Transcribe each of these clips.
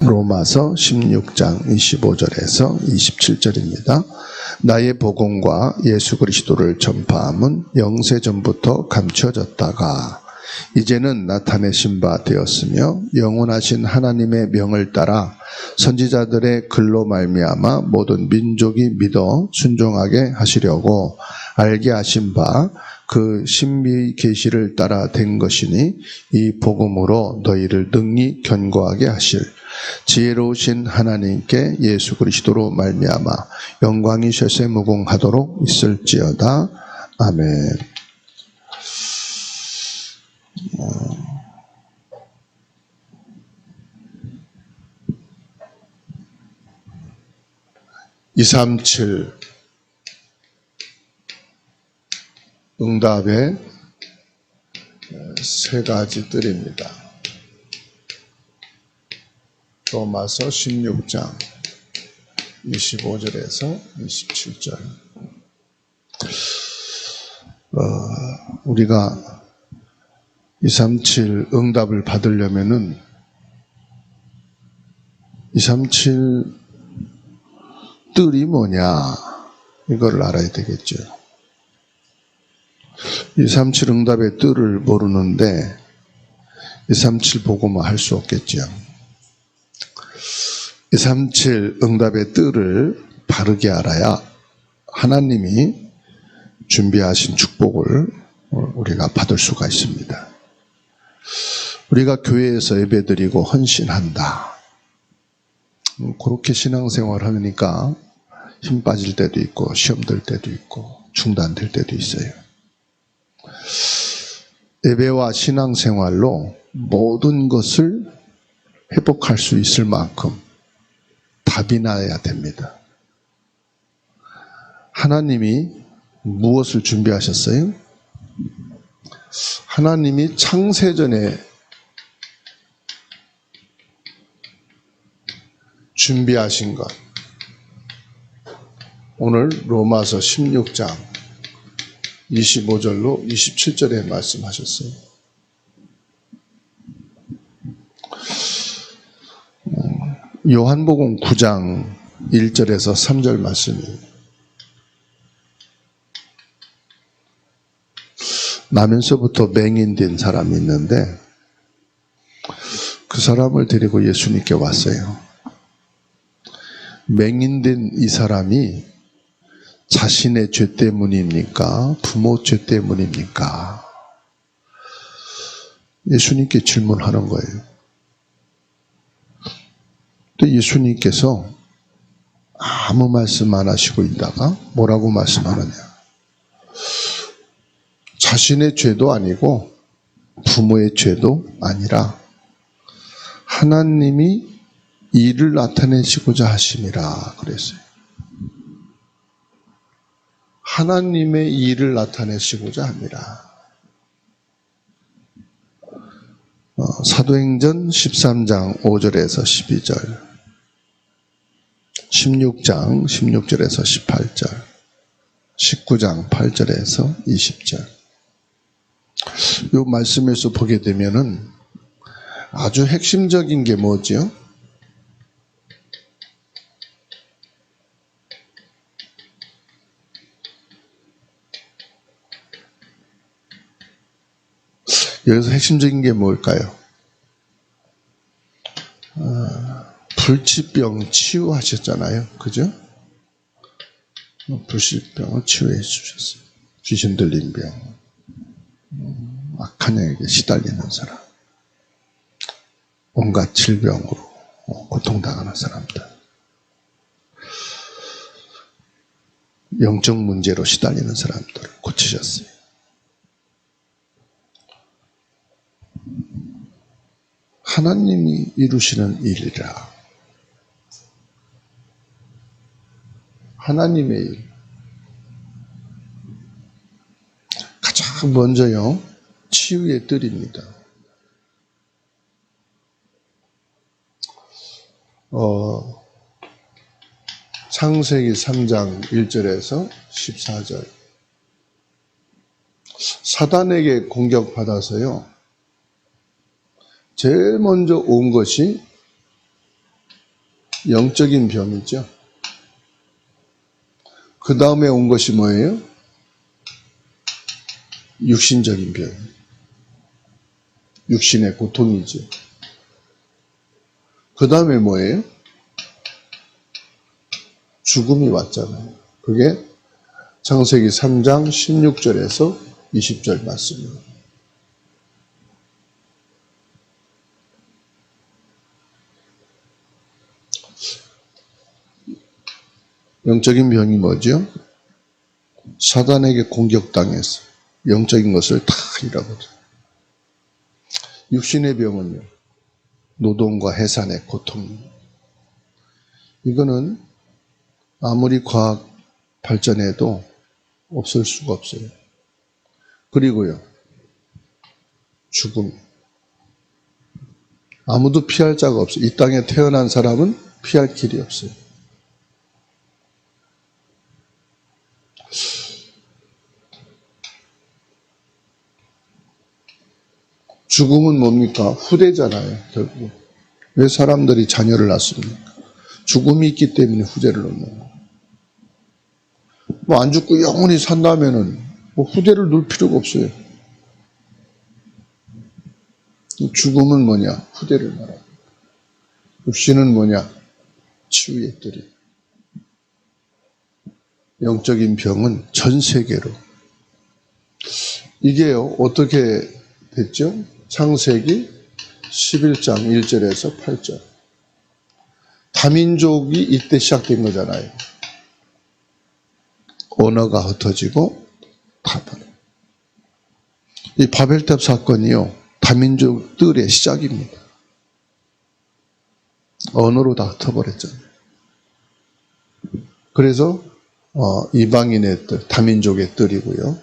로마서 16장 25절에서 27절입니다. 나의 복음과 예수 그리스도를 전파함은 영세전부터 감춰졌다가 이제는 나타내신 바 되었으며 영원하신 하나님의 명을 따라 선지자들의 글로 말미암아 모든 민족이 믿어 순종하게 하시려고 알게 하신 바 그 신비의 계시를 따라 된 것이니 이 복음으로 너희를 능히 견고하게 하실 지혜로우신 하나님께 예수 그리스도로 말미암아 영광이 쇠쇠무궁하도록 있을지어다. 아멘. 237 응답의 세 가지 뜰입니다. 로마서 16장 25절에서 27절. 우리가 237 응답을 받으려면은 237 뜰이 뭐냐 이걸 알아야 되겠죠. 237 응답의 뜰을 모르는데 237 보고만 할 수 없겠죠. 237 응답의 뜰을 바르게 알아야 하나님이 준비하신 축복을 우리가 받을 수가 있습니다. 우리가 교회에서 예배드리고 헌신한다. 그렇게 신앙생활 하니까 힘 빠질 때도 있고 시험 들 때도 있고 중단될 때도 있어요. 예배와 신앙생활로 모든 것을 회복할 수 있을 만큼 답이 나야 됩니다. 하나님이 무엇을 준비하셨어요? 하나님이 창세전에 준비하신 것. 오늘 로마서 16장 25절로 27절에 말씀하셨어요. 요한복음 9장 1절에서 3절 말씀이에요. 나면서부터 맹인된 사람이 있는데 그 사람을 데리고 예수님께 왔어요. 맹인된 이 사람이 자신의 죄 때문입니까? 부모 죄 때문입니까? 예수님께 질문하는 거예요. 또 예수님께서 아무 말씀 안 하시고 있다가 뭐라고 말씀하느냐? 자신의 죄도 아니고 부모의 죄도 아니라 하나님이 이를 나타내시고자 하심이라 그랬어요. 하나님의 일을 나타내시고자 합니다. 사도행전 13장 5절에서 12절, 16장 16절에서 18절, 19장 8절에서 20절. 이 말씀에서 보게 되면은 아주 핵심적인 게 뭐죠? 여기서 핵심적인 게 뭘까요? 불치병 치유하셨잖아요. 그죠? 불치병을 치유해 주셨어요. 귀신 들린 병, 악한 영에게 시달리는 사람, 온갖 질병으로 고통당하는 사람들, 영적 문제로 시달리는 사람들을 고치셨어요. 하나님이 이루시는 일이라. 하나님의 일. 가장 먼저요, 치유의 뜰입니다. 창세기 3장 1절에서 14절. 사단에게 공격받아서요, 제일 먼저 온 것이 영적인 병이죠. 그 다음에 온 것이 뭐예요? 육신적인 병. 육신의 고통이죠. 그 다음에 뭐예요? 죽음이 왔잖아요. 그게 창세기 3장 16절에서 20절 말씀입니다. 영적인 병이 뭐죠? 사단에게 공격당해서 영적인 것을 다 잃어버려. 육신의 병은요, 노동과 해산의 고통. 이거는 아무리 과학 발전해도 없을 수가 없어요. 그리고요, 죽음. 아무도 피할 자가 없어요. 이 땅에 태어난 사람은 피할 길이 없어요. 죽음은 뭡니까? 후대잖아요, 결국. 왜 사람들이 자녀를 낳습니까? 죽음이 있기 때문에 후대를 낳는 거예요. 뭐 안 죽고 영원히 산다면은 뭐 후대를 놓을 필요가 없어요. 죽음은 뭐냐? 후대를 말하고. 육신은 뭐냐? 치유의 뜰이. 영적인 병은 전 세계로. 이게요, 어떻게 됐죠? 창세기 11장 1절에서 8절. 다민족이 이때 시작된 거잖아요. 언어가 흩어지고 타버려. 이 바벨탑 사건이요, 다민족들의 시작입니다. 언어로 다 흩어버렸잖아요. 그래서 이방인의 뜰, 다민족의 뜰이고요,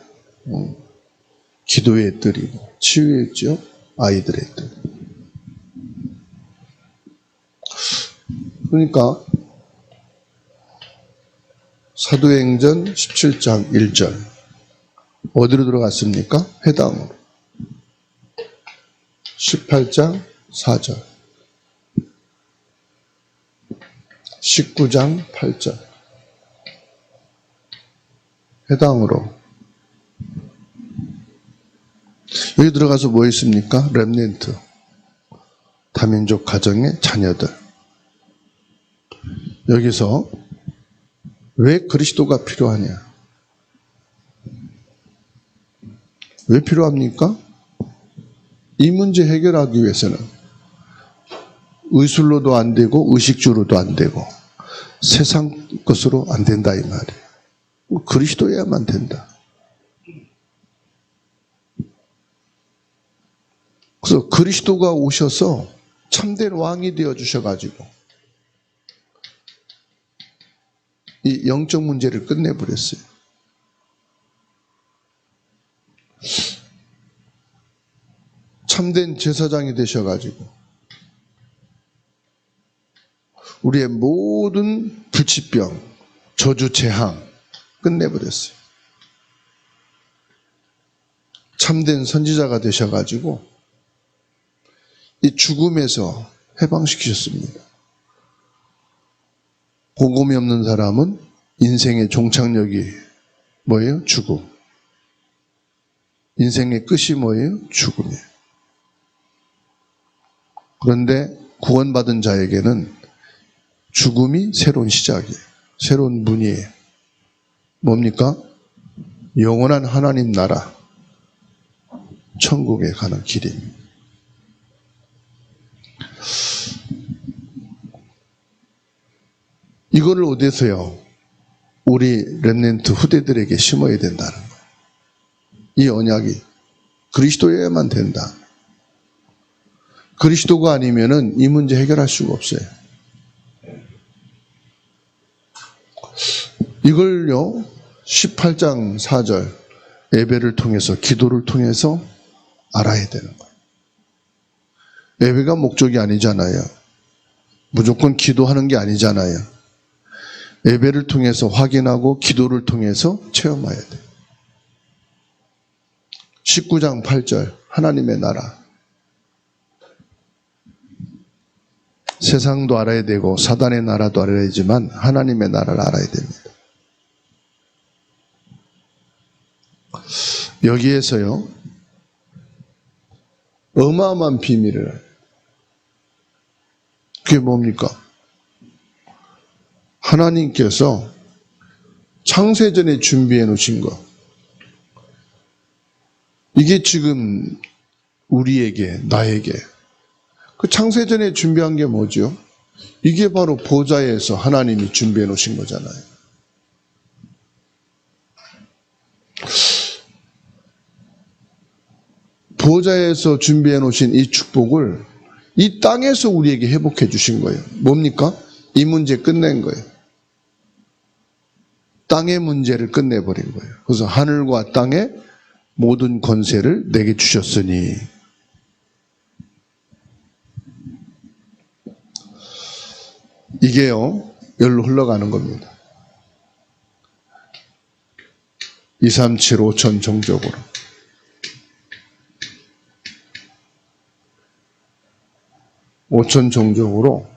기도의 뜰이고, 치유했죠, 아이들의 뜰. 그러니까 사도행전 17장 1절 어디로 들어갔습니까? 회당으로. 18장 4절 19장 8절 회당으로. 여기 들어가서 뭐 있습니까? 렘넌트, 다민족 가정의 자녀들. 여기서 왜 그리스도가 필요하냐? 왜 필요합니까? 이 문제 해결하기 위해서는 의술로도 안 되고 의식주로도 안 되고 세상 것으로 안 된다 이 말이에요. 그리스도여야만 된다. 그래서 그리스도가 오셔서 참된 왕이 되어 주셔가지고 이 영적 문제를 끝내버렸어요. 참된 제사장이 되셔가지고 우리의 모든 불치병, 저주, 재앙 끝내버렸어요. 참된 선지자가 되셔가지고 이 죽음에서 해방시키셨습니다. 복음이 없는 사람은 인생의 종착역이 뭐예요? 죽음. 인생의 끝이 뭐예요? 죽음이에요. 그런데 구원받은 자에게는 죽음이 새로운 시작이에요. 새로운 문이에요. 뭡니까? 영원한 하나님 나라, 천국에 가는 길입니다. 이거를 어디서요? 우리 렘넌트 후대들에게 심어야 된다는 거예요. 이 언약이 그리스도여야만 된다. 그리스도가 아니면은 이 문제 해결할 수가 없어요. 이걸요, 18장 4절 예배를 통해서, 기도를 통해서 알아야 되는 거예요. 예배가 목적이 아니잖아요. 무조건 기도하는 게 아니잖아요. 예배를 통해서 확인하고 기도를 통해서 체험해야 돼요. 19장 8절 하나님의 나라. 세상도 알아야 되고 사단의 나라도 알아야 되지만 하나님의 나라를 알아야 됩니다. 여기에서요, 어마어마한 비밀을, 그게 뭡니까? 하나님께서 창세전에 준비해 놓으신 것, 이게 지금 우리에게, 나에게, 그 창세전에 준비한 게 뭐죠? 이게 바로 보좌에서 하나님이 준비해 놓으신 거잖아요. 보좌에서 준비해 놓으신 이 축복을 이 땅에서 우리에게 회복해 주신 거예요. 뭡니까? 이 문제 끝낸 거예요. 땅의 문제를 끝내버린 거예요. 그래서 하늘과 땅의 모든 권세를 내게 주셨으니, 이게요, 열로 흘러가는 겁니다. 2, 3, 7, 5천 종족으로. 오천 종족으로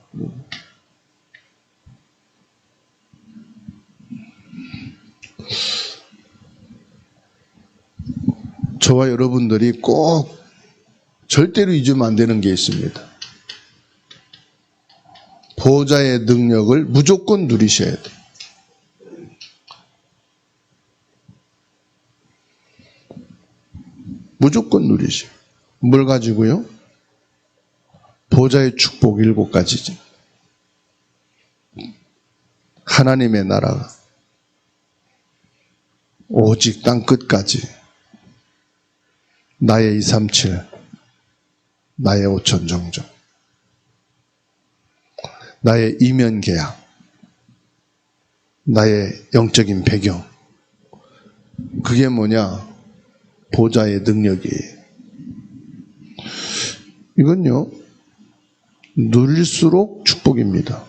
저와 여러분들이 꼭 절대로 잊으면 안 되는 게 있습니다. 보호자의 능력을 무조건 누리셔야 돼요. 무조건 누리셔요. 뭘 가지고요? 보호자의 축복 7가지죠. 하나님의 나라, 오직 땅 끝까지, 나의 2, 3, 7, 나의 5천 종족, 나의 이면 계약, 나의 영적인 배경, 그게 뭐냐? 보좌의 능력이에요. 이건요, 누릴수록 축복입니다.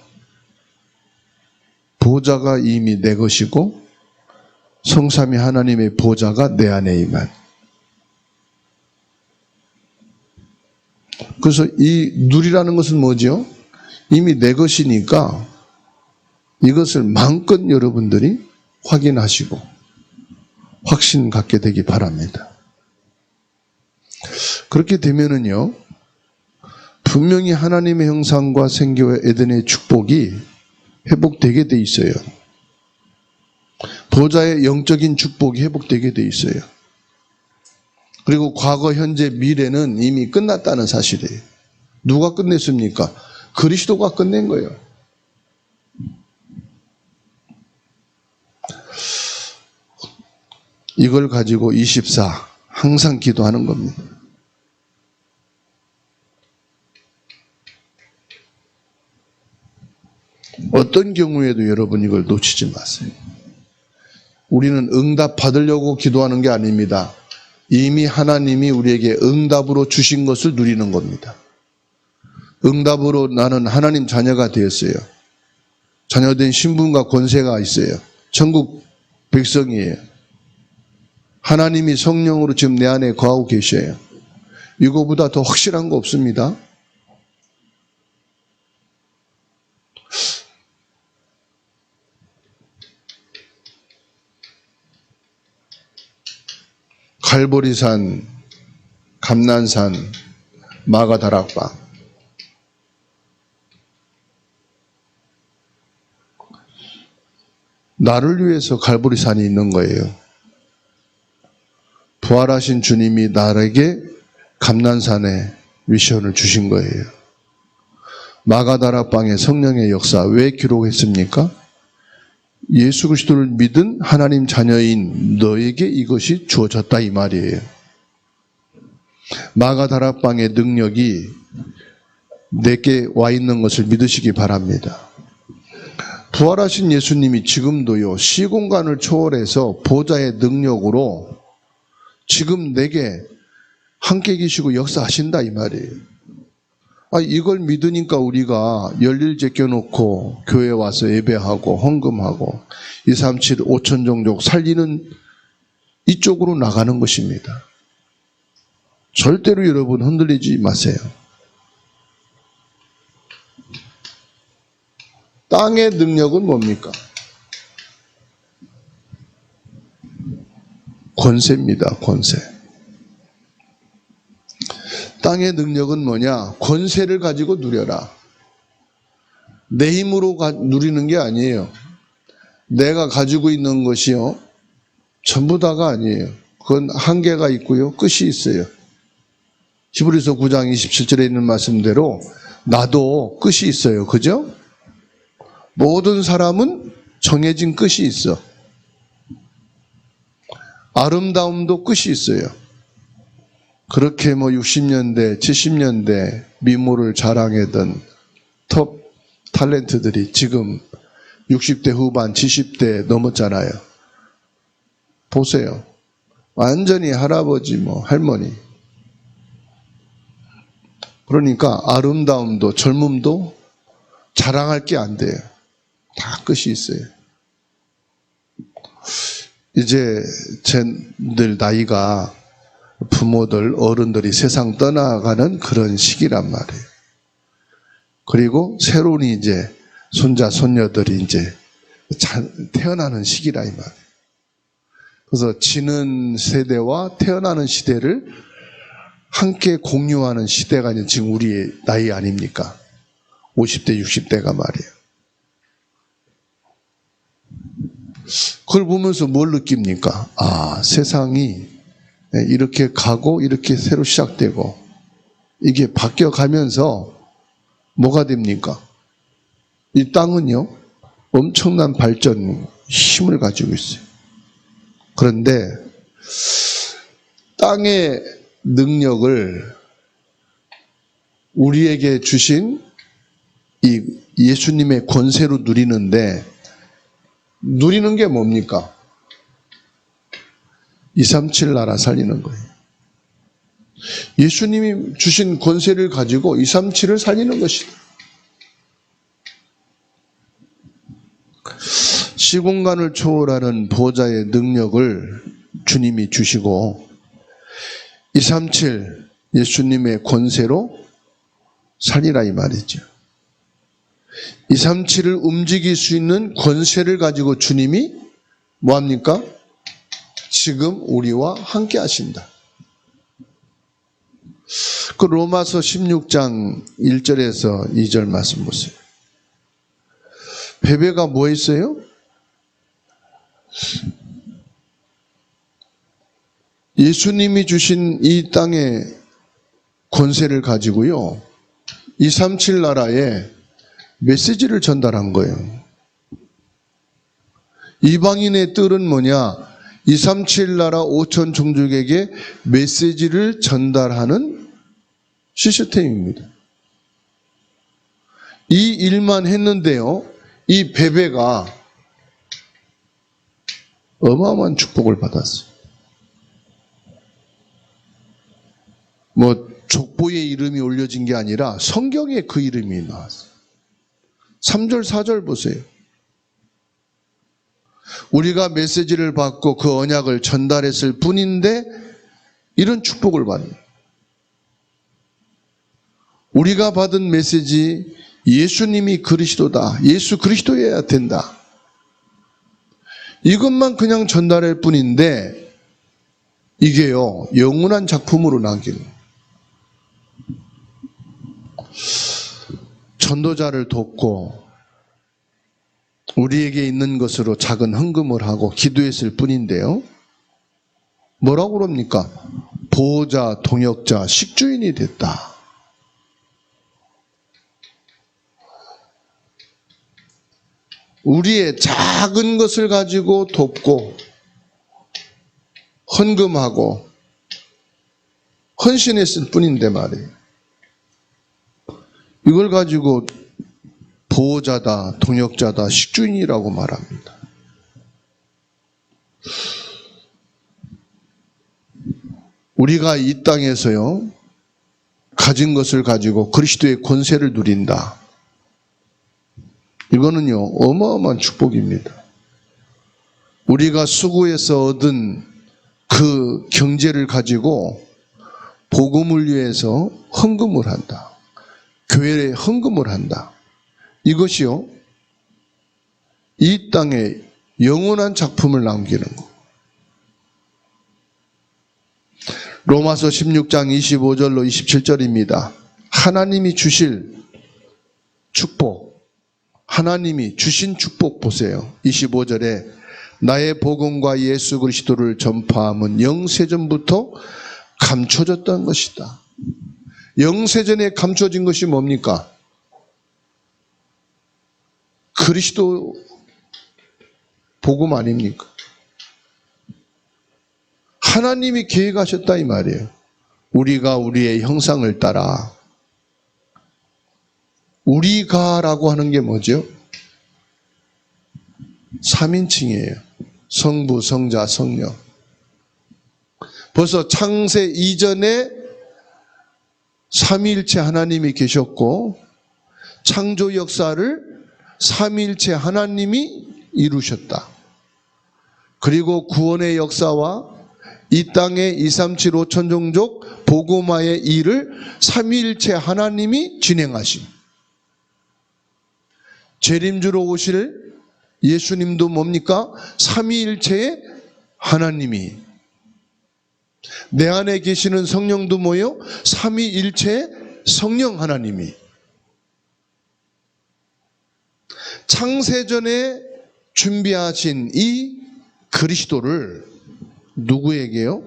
보좌가 이미 내 것이고 성삼위 하나님의 보좌가 내 안에 임한. 그래서 이 누리라는 것은 뭐죠? 이미 내 것이니까 이것을 마음껏 여러분들이 확인하시고 확신 갖게 되기 바랍니다. 그렇게 되면은요, 분명히 하나님의 형상과 생기와 에덴의 축복이 회복되게 돼 있어요. 보좌의 영적인 축복이 회복되게 돼 있어요. 그리고 과거, 현재, 미래는 이미 끝났다는 사실이에요. 누가 끝냈습니까? 그리스도가 끝낸 거예요. 이걸 가지고 24 항상 기도하는 겁니다. 어떤 경우에도 여러분 이걸 놓치지 마세요. 우리는 응답 받으려고 기도하는 게 아닙니다. 이미 하나님이 우리에게 응답으로 주신 것을 누리는 겁니다. 응답으로 나는 하나님 자녀가 되었어요. 자녀된 신분과 권세가 있어요. 천국 백성이에요. 하나님이 성령으로 지금 내 안에 거하고 계셔요. 이거보다 더 확실한 거 없습니다. 갈보리산, 감난산, 마가다락방. 나를 위해서 갈보리산이 있는 거예요. 부활하신 주님이 나에게 감난산에 미션을 주신 거예요. 마가다락방의 성령의 역사 왜 기록했습니까? 예수 그리스도를 믿은 하나님 자녀인 너에게 이것이 주어졌다 이 말이에요. 마가다락방의 능력이 내게 와 있는 것을 믿으시기 바랍니다. 부활하신 예수님이 지금도요, 시공간을 초월해서 보좌의 능력으로 지금 내게 함께 계시고 역사하신다 이 말이에요. 이걸 믿으니까 우리가 열일 제껴놓고 교회 와서 예배하고 헌금하고 2, 3, 7, 5천 종족 살리는 이쪽으로 나가는 것입니다. 절대로 여러분 흔들리지 마세요. 땅의 능력은 뭡니까? 권세입니다. 권세. 땅의 능력은 뭐냐? 권세를 가지고 누려라. 내 힘으로 누리는 게 아니에요. 내가 가지고 있는 것이요, 전부 다가 아니에요. 그건 한계가 있고요, 끝이 있어요. 히브리서 9장 27절에 있는 말씀대로 나도 끝이 있어요. 그죠? 모든 사람은 정해진 끝이 있어. 아름다움도 끝이 있어요. 그렇게 60년대, 70년대 미모를 자랑하던 톱 탤런트들이 지금 60대 후반, 70대 넘었잖아요. 보세요. 완전히 할아버지, 할머니. 그러니까 아름다움도 젊음도 자랑할 게 안 돼요. 다 끝이 있어요. 이제 쟤들 나이가 부모들, 어른들이 세상 떠나가는 그런 시기란 말이에요. 그리고 새로운 이제 손자, 손녀들이 이제 태어나는 시기라 이 말이에요. 그래서 지는 세대와 태어나는 시대를 함께 공유하는 시대가 이제 지금 우리의 나이 아닙니까? 50대, 60대가 말이에요. 그걸 보면서 뭘 느낍니까? 아, 세상이 이렇게 가고 이렇게 새로 시작되고 이게 바뀌어가면서 뭐가 됩니까? 이 땅은요, 엄청난 발전, 힘을 가지고 있어요. 그런데 땅의 능력을 우리에게 주신 이 예수님의 권세로 누리는데, 누리는 게 뭡니까? 237 나라 살리는 거예요. 예수님이 주신 권세를 가지고 237을 살리는 것이다. 시공간을 초월하는 보좌의 능력을 주님이 주시고 237 예수님의 권세로 살리라 이 말이죠. 237을 움직일 수 있는 권세를 가지고 주님이 뭐합니까? 지금 우리와 함께 하신다. 그 로마서 16장 1절에서 2절 말씀 보세요. 베베가 뭐 했어요? 예수님이 주신 이 땅의 권세를 가지고요, 237 나라에 메시지를 전달한 거예요. 이방인의 뜰은 뭐냐? 237 나라 5천 종족에게 메시지를 전달하는 시스템입니다. 이 일만 했는데요, 이 베베가 어마어마한 축복을 받았어요. 족보의 이름이 올려진 게 아니라 성경에 그 이름이 나왔어요. 3절, 4절 보세요. 우리가 메시지를 받고 그 언약을 전달했을 뿐인데 이런 축복을 받는, 우리가 받은 메시지 예수님이 그리스도다, 예수 그리스도여야 된다, 이것만 그냥 전달할 뿐인데 이게요, 영원한 작품으로 남기는, 전도자를 돕고 우리에게 있는 것으로 작은 헌금을 하고 기도했을 뿐인데요, 뭐라고 그럽니까? 보호자, 동역자, 식주인이 됐다. 우리의 작은 것을 가지고 돕고 헌금하고 헌신했을 뿐인데 말이에요. 이걸 가지고 보호자다, 동역자다, 식주인이라고 말합니다. 우리가 이 땅에서요, 가진 것을 가지고 그리스도의 권세를 누린다. 이거는요, 어마어마한 축복입니다. 우리가 수고해서 얻은 그 경제를 가지고 복음을 위해서 헌금을 한다. 교회에 헌금을 한다. 이것이요, 이 땅에 영원한 작품을 남기는 거. 로마서 16장 25절로 27절입니다. 하나님이 주실 축복, 하나님이 주신 축복 보세요. 25절에 나의 복음과 예수 그리스도를 전파함은 영세전부터 감춰졌던 것이다. 영세전에 감춰진 것이 뭡니까? 그리스도 복음 아닙니까? 하나님이 계획하셨다 이 말이에요. 우리가 우리의 형상을 따라. 우리가라고 하는 게 뭐죠? 3인칭이에요. 성부, 성자, 성령. 벌써 창세 이전에 삼위일체 하나님이 계셨고 창조 역사를 삼위일체 하나님이 이루셨다. 그리고 구원의 역사와 이 땅의 237 5천종족 복음화의 일을 삼위일체 하나님이 진행하신, 재림주로 오실 예수님도 뭡니까? 삼위일체의 하나님이, 내 안에 계시는 성령도 뭐예요? 삼위일체의 성령 하나님이. 창세전에 준비하신 이 그리스도를 누구에게요?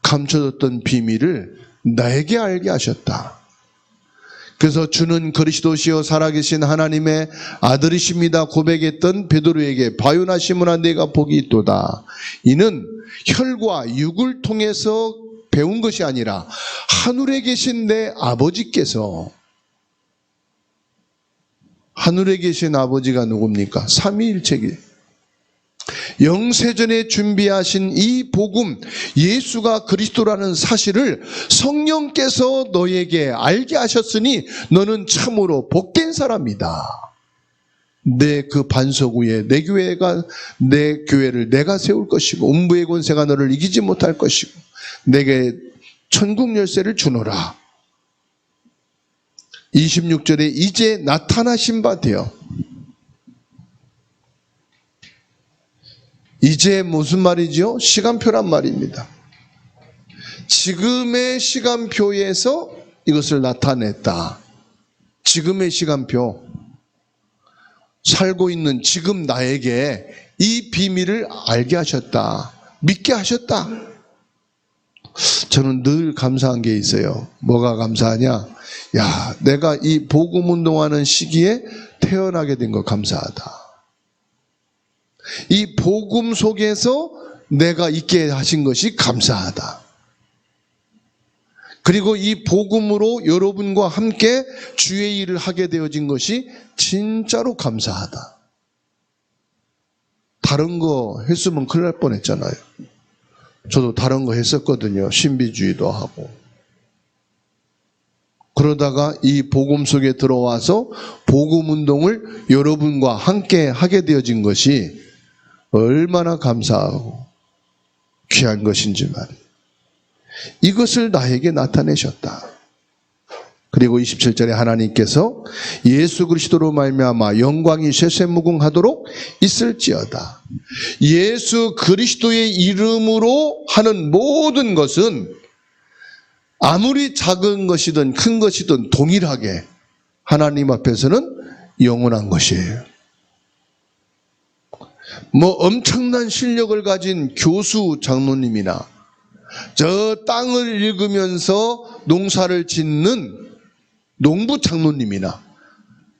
감춰졌던 비밀을 나에게 알게 하셨다. 그래서 주는 그리스도시요 살아계신 하나님의 아들이십니다 고백했던 베드로에게 바요나 시몬아 내가 복이 있도다. 이는 혈과 육을 통해서 배운 것이 아니라 하늘에 계신 내 아버지께서, 하늘에 계신 아버지가 누굽니까? 삼위일체기. 영세전에 준비하신 이 복음, 예수가 그리스도라는 사실을 성령께서 너에게 알게 하셨으니 너는 참으로 복된 사람이다. 내 그 반석 위에 내 교회를 내가 세울 것이고 음부의 권세가 너를 이기지 못할 것이고 내게 천국 열쇠를 주노라. 26절에 이제 나타나신 바 되어. 이제 무슨 말이죠? 시간표란 말입니다. 지금의 시간표에서 이것을 나타냈다. 지금의 시간표. 살고 있는 지금 나에게 이 비밀을 알게 하셨다. 믿게 하셨다. 저는 늘 감사한 게 있어요. 뭐가 감사하냐? 야, 내가 이 복음 운동하는 시기에 태어나게 된 거 감사하다. 이 복음 속에서 내가 있게 하신 것이 감사하다. 그리고 이 복음으로 여러분과 함께 주의 일을 하게 되어진 것이 진짜로 감사하다. 다른 거 했으면 큰일 날 뻔했잖아요. 저도 다른 거 했었거든요. 신비주의도 하고. 그러다가 이 복음 속에 들어와서 복음 운동을 여러분과 함께 하게 되어진 것이 얼마나 감사하고 귀한 것인지 말이에요. 이것을 나에게 나타내셨다. 그리고 27절에 하나님께서 예수 그리스도로 말미암아 영광이 쇠쇠무궁하도록 있을지어다. 예수 그리스도의 이름으로 하는 모든 것은 아무리 작은 것이든 큰 것이든 동일하게 하나님 앞에서는 영원한 것이에요. 뭐 엄청난 실력을 가진 교수 장로님이나 저 땅을 읽으면서 농사를 짓는 농부 장로님이나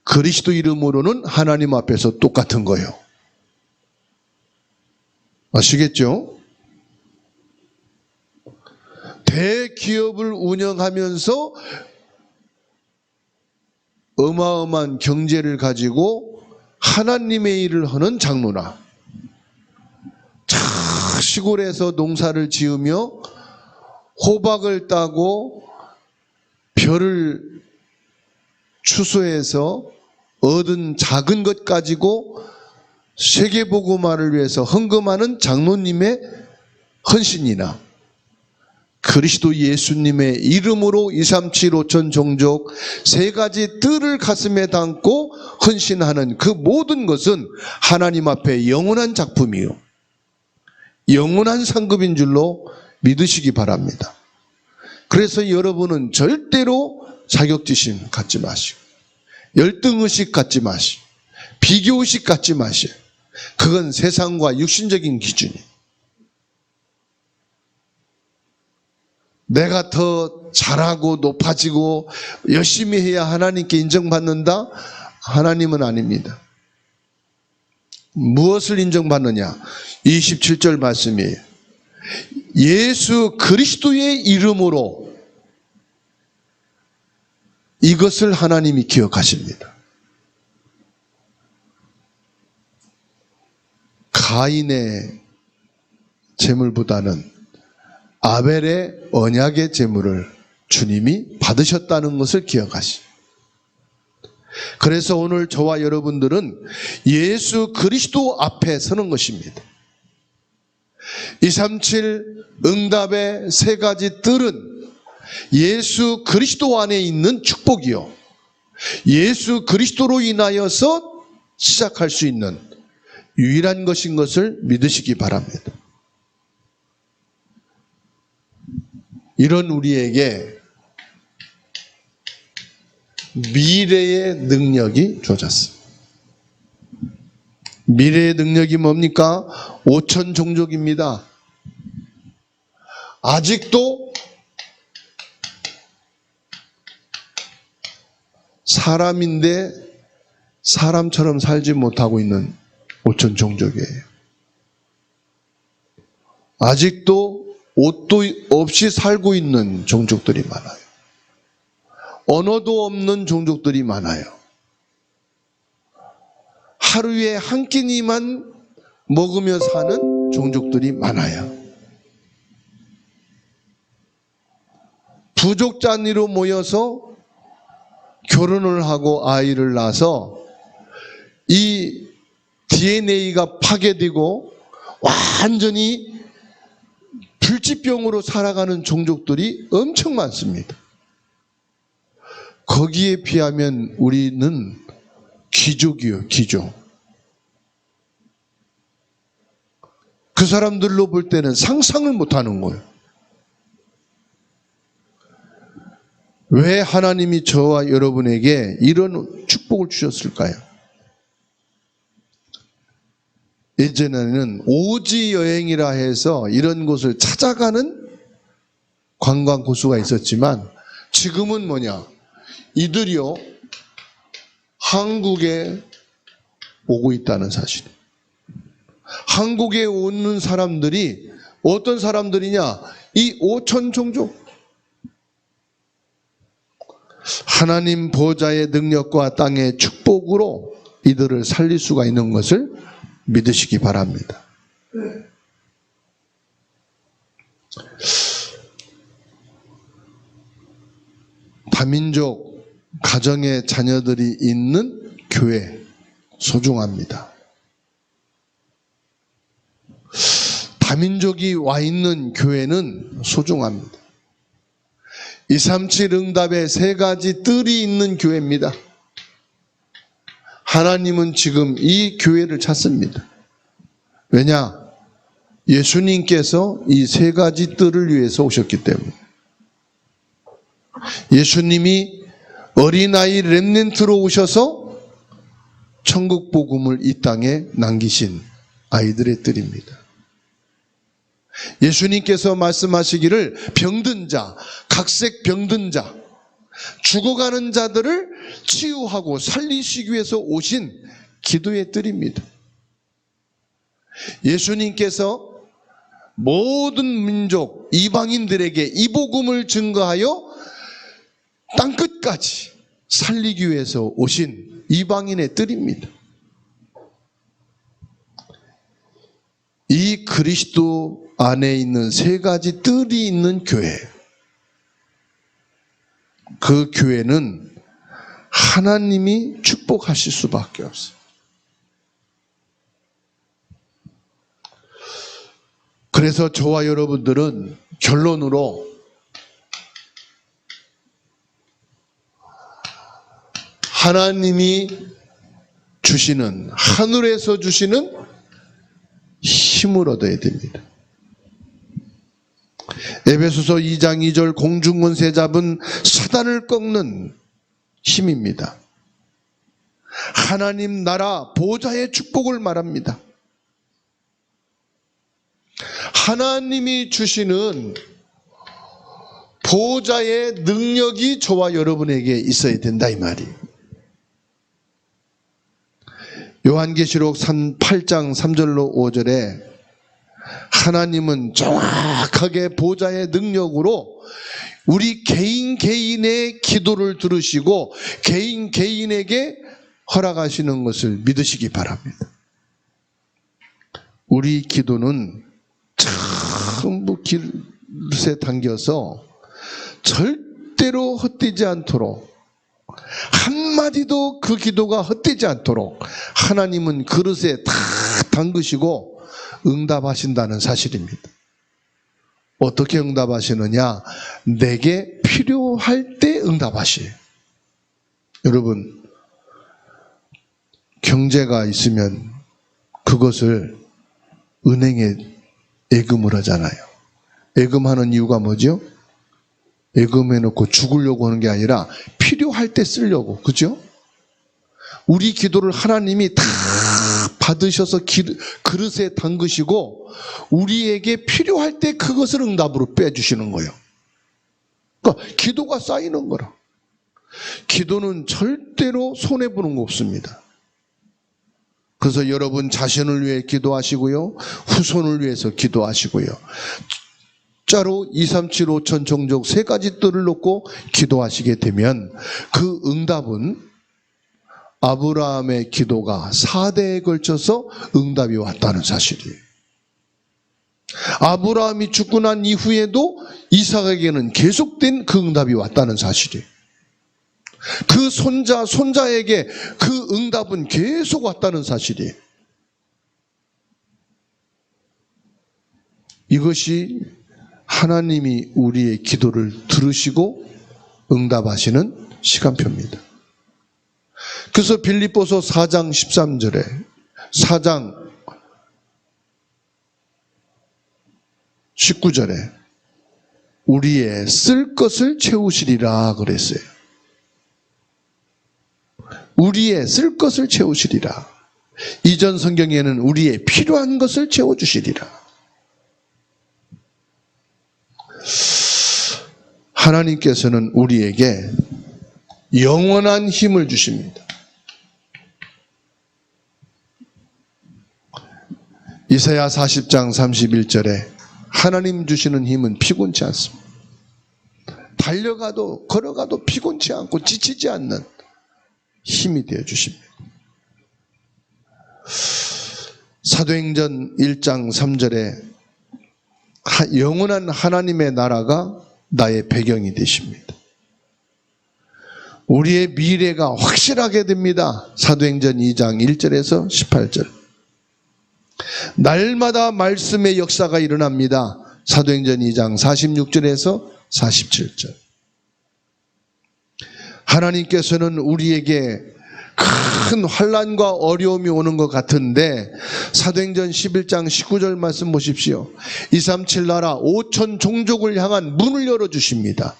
그리스도 이름으로는 하나님 앞에서 똑같은 거예요. 아시겠죠? 대기업을 운영하면서 어마어마한 경제를 가지고 하나님의 일을 하는 장로나 시골에서 농사를 지으며 호박을 따고 별을 추수해서 얻은 작은 것 가지고 세계복음화를 위해서 헌금하는 장로님의 헌신이나 그리스도 예수님의 이름으로 237 5천 종족 세 가지 뜰을 가슴에 담고 헌신하는 그 모든 것은 하나님 앞에 영원한 작품이요, 영원한 상급인 줄로 믿으시기 바랍니다. 그래서 여러분은 절대로 자격지심 갖지 마시고, 열등의식 갖지 마시고, 비교의식 갖지 마시고, 그건 세상과 육신적인 기준이에요. 내가 더 잘하고 높아지고 열심히 해야 하나님께 인정받는다? 하나님은 아닙니다. 무엇을 인정받느냐? 27절 말씀이에요. 예수 그리스도의 이름으로 이것을 하나님이 기억하십니다. 가인의 제물보다는 아벨의 언약의 제물을 주님이 받으셨다는 것을 기억하시. 그래서 오늘 저와 여러분들은 예수 그리스도 앞에 서는 것입니다. 237 응답의 세 가지 뜰은 예수 그리스도 안에 있는 축복이요, 예수 그리스도로 인하여서 시작할 수 있는 유일한 것인 것을 믿으시기 바랍니다. 이런 우리에게 미래의 능력이 주어졌습니다. 미래의 능력이 뭡니까? 5천 종족입니다. 아직도 사람인데 사람처럼 살지 못하고 있는 5천 종족이에요. 아직도 옷도 없이 살고 있는 종족들이 많아요. 언어도 없는 종족들이 많아요. 하루에 한 끼니만 먹으며 사는 종족들이 많아요. 부족 단위로 모여서 결혼을 하고 아이를 낳아서 이 DNA가 파괴되고 완전히 불치병으로 살아가는 종족들이 엄청 많습니다. 거기에 비하면 우리는 귀족이요, 귀족. 그 사람들로 볼 때는 상상을 못하는 거예요. 왜 하나님이 저와 여러분에게 이런 축복을 주셨을까요? 예전에는 오지 여행이라 해서 이런 곳을 찾아가는 관광 고수가 있었지만 지금은 뭐냐? 이들이요, 한국에 오고 있다는 사실. 한국에 오는 사람들이 어떤 사람들이냐? 이 5천 종족. 하나님 보좌의 능력과 땅의 축복으로 이들을 살릴 수가 있는 것을 믿으시기 바랍니다. 다민족 가정의 자녀들이 있는 교회 소중합니다. 다민족이 와 있는 교회는 소중합니다. 237 응답의 세 가지 뜰이 있는 교회입니다. 하나님은 지금 이 교회를 찾습니다. 왜냐? 예수님께서 이 세 가지 뜰을 위해서 오셨기 때문에. 예수님이 어린아이 렘넌트로 오셔서 천국 복음을 이 땅에 남기신 아이들의 뜰입니다. 예수님께서 말씀하시기를 병든 자, 각색 병든 자, 죽어가는 자들을 치유하고 살리시기 위해서 오신 기도의 뜰입니다. 예수님께서 모든 민족, 이방인들에게 이 복음을 증거하여 땅끝까지 살리기 위해서 오신 이방인의 뜰입니다. 이 그리스도 안에 있는 세 가지 뜰이 있는 교회, 그 교회는 하나님이 축복하실 수밖에 없어요. 그래서 저와 여러분들은 결론으로 하나님이 주시는, 하늘에서 주시는 힘을 얻어야 됩니다. 에베소서 2장 2절 공중권세 잡은 사단을 꺾는 힘입니다. 하나님 나라 보좌의 축복을 말합니다. 하나님이 주시는 보좌의 능력이 저와 여러분에게 있어야 된다 이 말이에요. 요한계시록 8장 3절로 5절에 하나님은 정확하게 보좌의 능력으로 우리 개인의 기도를 들으시고 개인에게 허락하시는 것을 믿으시기 바랍니다. 우리 기도는 전부 그릇에 담겨서 절대로 헛되지 않도록, 한마디도 그 기도가 헛되지 않도록 하나님은 그릇에 다 담그시고 응답하신다는 사실입니다. 어떻게 응답하시느냐? 내게 필요할 때 응답하시에요. 여러분, 경제가 있으면 그것을 은행에 예금을 하잖아요. 예금하는 이유가 뭐죠? 예금해놓고 죽으려고 하는 게 아니라 필요할 때 쓰려고, 그죠? 우리 기도를 하나님이 다 받으셔서 그릇에 담그시고 우리에게 필요할 때 그것을 응답으로 빼주시는 거예요. 그러니까 기도가 쌓이는 거라. 기도는 절대로 손해보는 거 없습니다. 그래서 여러분 자신을 위해 기도하시고요, 후손을 위해서 기도하시고요, 자로 2, 3, 7, 5천 종족 세 가지 뜰을 놓고 기도하시게 되면 그 응답은 아브라함의 기도가 4대에 걸쳐서 응답이 왔다는 사실이에요. 아브라함이 죽고 난 이후에도 이삭에게는 계속된 그 응답이 왔다는 사실이에요. 그 손자에게 그 응답은 계속 왔다는 사실이에요. 이것이 하나님이 우리의 기도를 들으시고 응답하시는 시간표입니다. 그래서 빌립보서 4장 13절에 4장 19절에 우리의 쓸 것을 채우시리라 그랬어요. 우리의 쓸 것을 채우시리라. 이전 성경에는 우리의 필요한 것을 채워주시리라. 하나님께서는 우리에게 영원한 힘을 주십니다. 이사야 40장 31절에 하나님 주시는 힘은 피곤치 않습니다. 달려가도 걸어가도 피곤치 않고 지치지 않는 힘이 되어 주십니다. 사도행전 1장 3절에 영원한 하나님의 나라가 나의 배경이 되십니다. 우리의 미래가 확실하게 됩니다. 사도행전 2장 1절에서 18절. 날마다 말씀의 역사가 일어납니다. 사도행전 2장 46절에서 47절. 하나님께서는 우리에게 큰 환난과 어려움이 오는 것 같은데 사도행전 11장 19절 말씀 보십시오. 237 나라 5천 종족을 향한 문을 열어주십니다.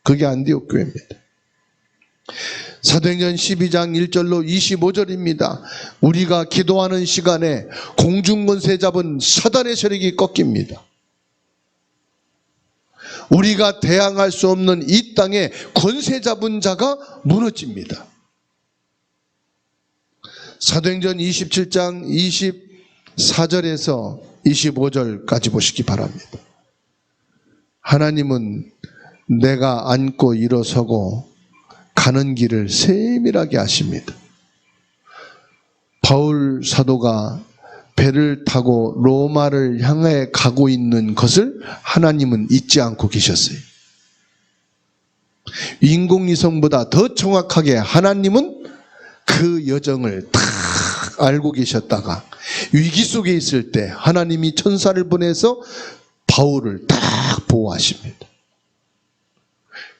그게 안디옥 교회입니다. 사도행전 12장 1절로 25절입니다. 우리가 기도하는 시간에 공중권세 잡은 사단의 세력이 꺾입니다. 우리가 대항할 수 없는 이 땅에 권세 잡은 자가 무너집니다. 사도행전 27장 24절에서 25절까지 보시기 바랍니다. 하나님은 내가 앉고 일어서고 가는 길을 세밀하게 아십니다. 바울 사도가 배를 타고 로마를 향해 가고 있는 것을 하나님은 잊지 않고 계셨어요. 인공위성보다 더 정확하게 하나님은 그 여정을 다 알고 계셨다가 위기 속에 있을 때 하나님이 천사를 보내서 바울을 딱 보호하십니다.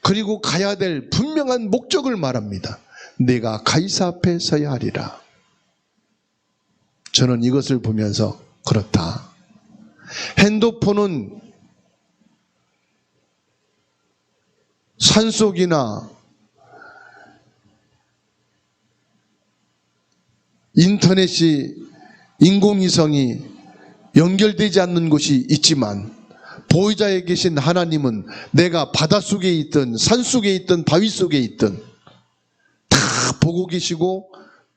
그리고 가야 될 분명한 목적을 말합니다. 내가 가이사 앞에 서야 하리라. 저는 이것을 보면서 그렇다. 핸드폰은 산속이나 인터넷이 인공위성이 연결되지 않는 곳이 있지만 보호자에 계신 하나님은 내가 바닷속에 있든 산속에 있든 바위 속에 있든 다 보고 계시고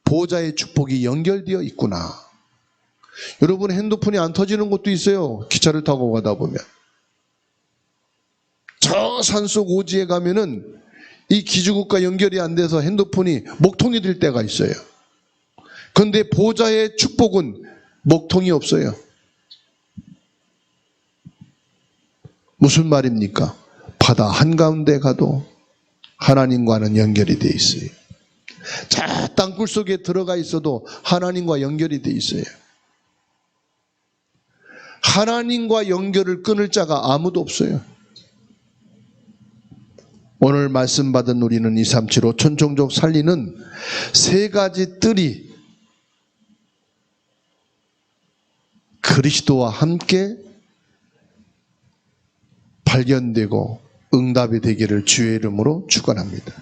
보호자의 축복이 연결되어 있구나. 여러분, 핸드폰이 안 터지는 곳도 있어요. 기차를 타고 가다 보면. 저 산속 오지에 가면은 이 기지국과 연결이 안 돼서 핸드폰이 먹통이 될 때가 있어요. 그런데 보호자의 축복은 먹통이 없어요. 무슨 말입니까? 바다 한가운데 가도 하나님과는 연결이 돼 있어요. 저 땅굴 속에 들어가 있어도 하나님과 연결이 돼 있어요. 하나님과 연결을 끊을 자가 아무도 없어요. 오늘 말씀 받은 우리는 237 천종족 살리는 세 가지 뜰이 그리스도와 함께 발견되고 응답이 되기를 주의 이름으로 축원합니다.